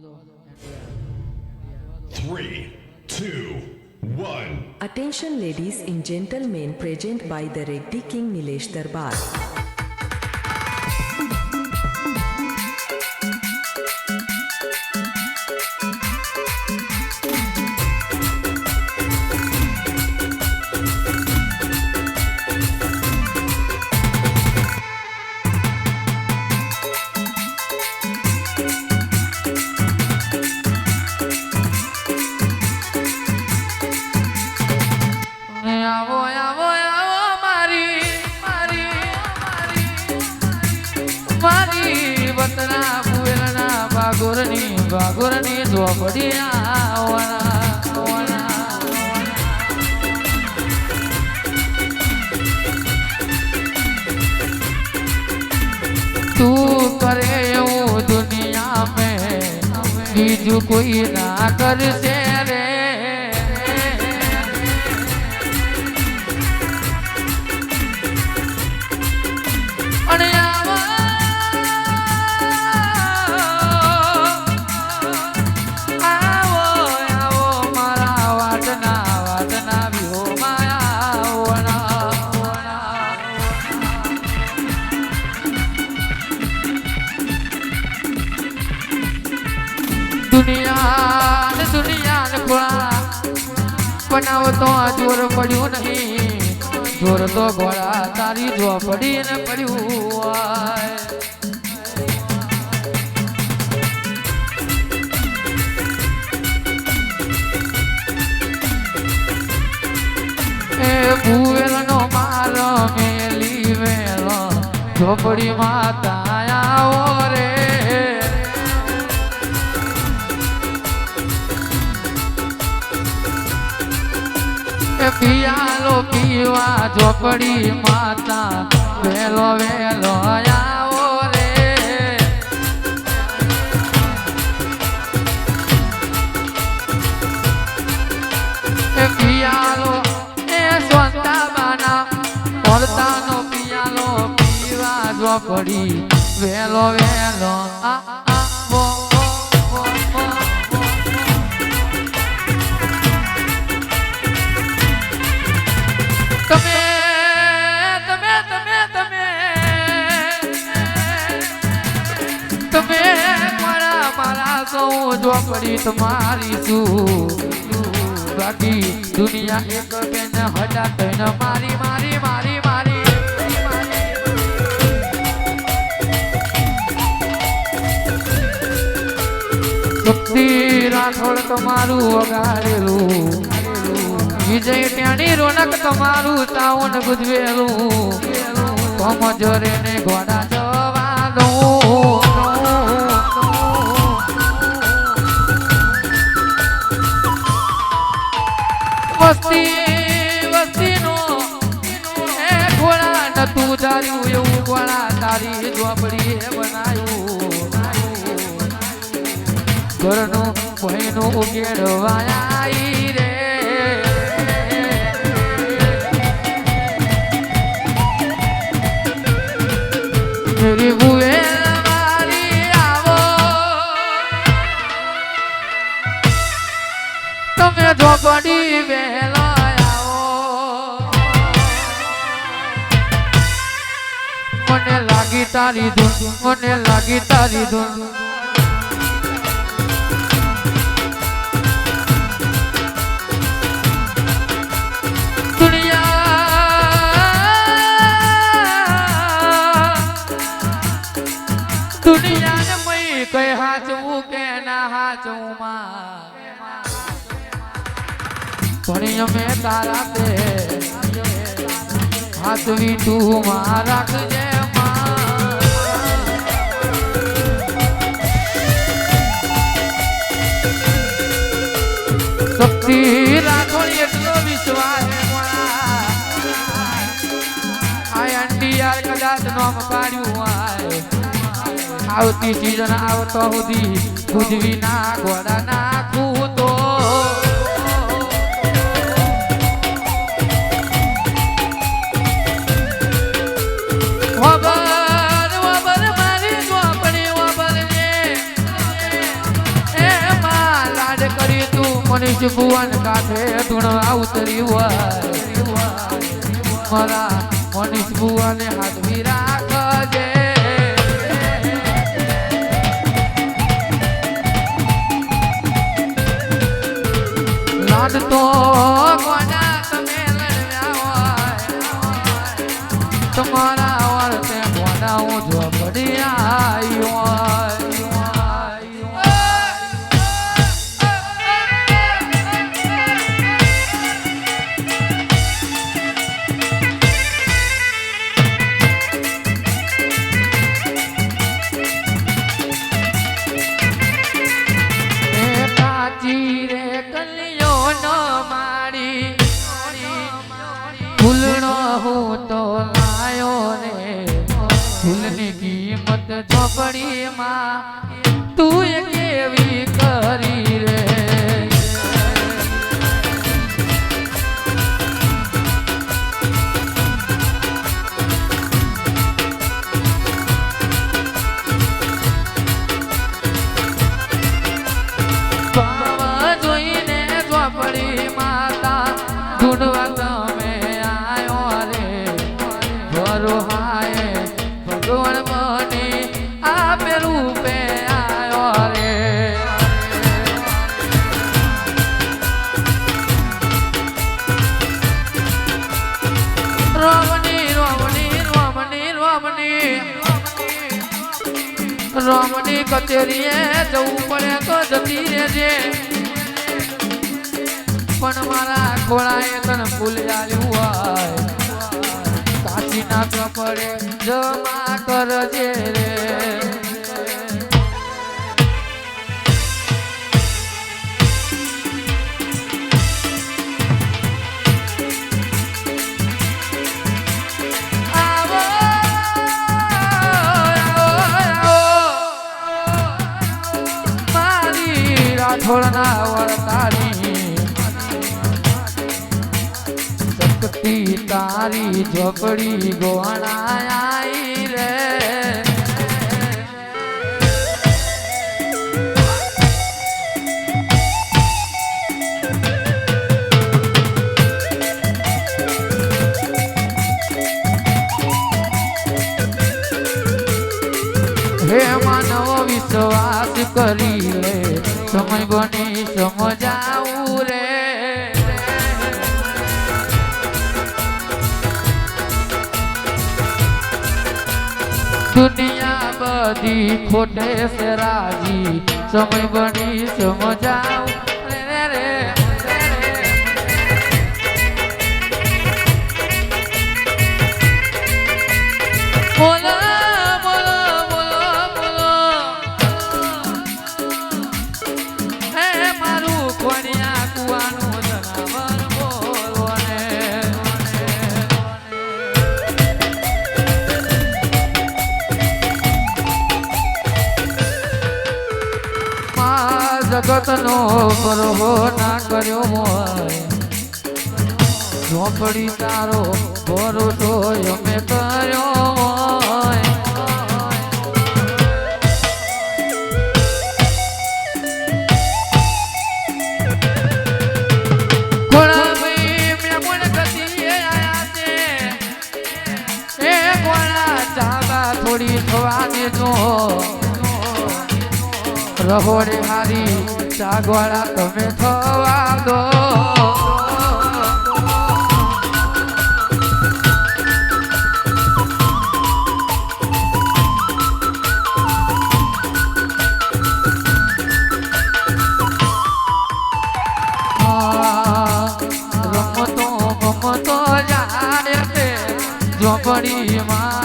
3, 2, 1. Attention ladies and gentlemen, present by the Reddy King Nilesh Darbar. બાગુરની Jhopdi આવવાના તું કરે એવું દુનિયા મેં બીજું કોઈ ના કરશે રે અને દુનિયા ઘોડા બનાવો તો જોર પડ્યું નહીં જોર તો ઘોડા તારી ઝોપડી ને પડ્યું એ ભૂવેલ નો માર મેલી વેલ ઝોપડી માતા આવો રે પિયાલો પીવા ઝોપડી માતા વેલો વેલો આવો રે પિયાલો એ સ્વંતા બાના ઓરતાનો પિયાલો પીવા ઝોપડી વેલો વેલો આવો તમે મારા ઝોપડી તમારી શું બાકી દુનિયા એક બેન હજા તને મારી મારી મારી મારી શક્તિ રાઠોડ તમારું વગાડેલું વિજય ત્યાંની રોનક તમારું તાવન ગુજવેલું કમજોરે ને ઘોડા જવાનું વસ્તી નો એ ઘોડા નતું ધાર્યું એવું ઘોડા તારી ઝોપડી બનાવ્યું ઘરનું ભયનું ઉકેડવાયા રે મેરી ભૂવેલ મારી આવો તમે ઝોપડી વહેલો આવો મને લાગી તારી ધૂન મને લાગી તારી ધૂન દુનિયાને મય કઈ હાચવું કે ના હાચવું માં પણ અમે તારા તે હાચવી તું માં રાખજે શક્તિ રાખો એટલો વિશ્વાસ આ એનડીઆર કદાચ નામ પાડ્યું હોય આવતી સીઝન આવતો સુધી ગુજવી ના ઘોડા નાખું તો વબર મારી ઝોપડી વબર ને એ મનીષ ભુવન કાંઠે ધૂણવા ઉતરી હોય મારા મનીષ ભુવને હાથવી રાખજે લાડ તો કોના તમે લડ્યા હોય તમારા વર્તે કોના હું ઝોપડી આવ્યો ફૂલનો હું તો લાયો રે ફૂલની કિંમત ઝોપડીમાં તું એ કેવી કરી રે બાવા જોઈને ઝોપડી માતા ઢૂંઢવા તમે ભગવાન મને આપે રૂપે આયો રે રોમની રોમની રોમની રોમની રોમની કચેરીએ જવું પડે તો જતી રહેજે પણ મારા ખોળાએ તને ફૂલ આલ્યું હોય ના પડે જમા કરજે રે આવો મારી રાઠોડના વરતારી તારી ઝોપડી ગોણાઈ રે હે માનવ વિશ્વાસ કરી લે સમય બની સમજાવું રે દુનિયા બધી ખોટે છે રાજી સમય બની સમજાવ રે રે બોલો બોલો બોલો બોલો હે મારું કોણિયા કુવાનું જનાવર બોલો ને જગતનો પરવો ના કર્યો હોય ઝોપડી તારો ભરોસો અમે કર્યો હોય ઘોડા ભાઈ મેમણ ગતિએ આયા છે એ ઘોડા ચાબા થોડી થવા દેજો રહોડે હારી ચાગવાળા તમે થવા દો રમતો ગમતો જાય ઝોપડીમાં